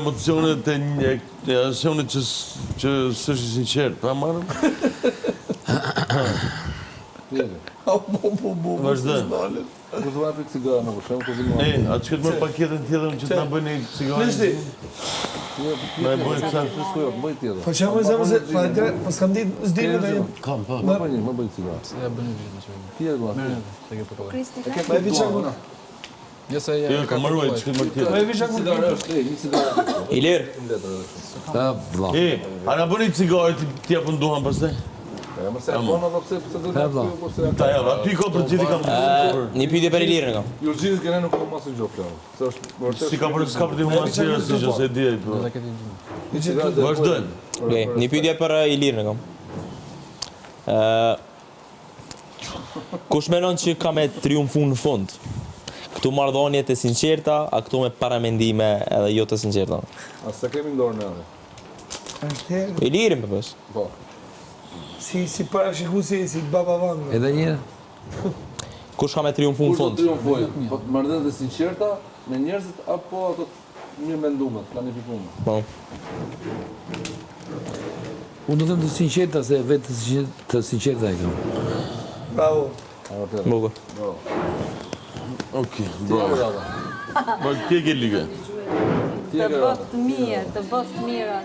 emocionet e asionit që s'është i sinqert, pa marrëm? Vazhdo. Ku të vapi cigara më për shembull, Atë që të mërë paketën tjetër që të na bëjnë një cigare. Na e bëjnë sa bëj tjetër. Po çfarë më zëmë se po s'kam ditë s'dini dhe kam po. Më bëj cigare. Ja bëni vjen çfarë. Tjetër do. Se ke përkollë. më e viçan. Jo se ja. Jo, kam marruar çka më tjetër. Më e viçan Cigare është, një cigare. Ilir. Vlla. A na bëni cigare ti apo nduhan pastaj? Ja më se bona do pse do të po se Ta ja, ti ko për gjithë kam. Një pyetje për Ilirin kam. ju gjithë keni nuk po mos u gjop plan. Se është vërtet. Si ka për s'ka për të humbur seriozisht si që se di ai po. Vazhdojmë. Okej, një pyetje për Ilirin kam. Kush mendon që ka me triumfu në fund? Këtu marrëdhëniet e sinqerta, a këtu me paramendime edhe jo të sinqerta? As sa kemi në dorë ne. Është Ilirin për pës. Po. si parashikuesi si baba vanga. Edhe një Kush ka me triumfu në fund? Po marrëdhëniet e sinqerta me njerëzit apo ato mirë mendumet, planifikuar. Po. unë do të them të sinqerta se vetë të sinqerta e kam. Bravo. Bukur. Okej, bravo. Ma ti ke ligë. Të bëft mirë, të bëft mirë.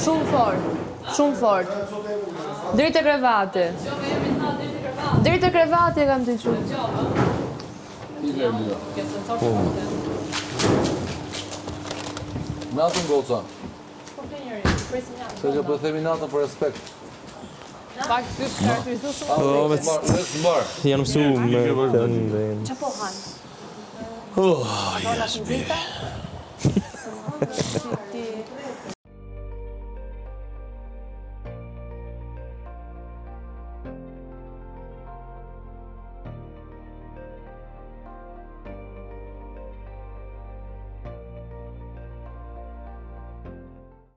Shumë fort. Drejt e krevati. Drejt e krevati e kam të qumë. Natën goca. Se që po themi natën për respekt. Pak të karakterizu shumë. Mbar. Janë mësuar Që po hanë? Oh, yes, baby.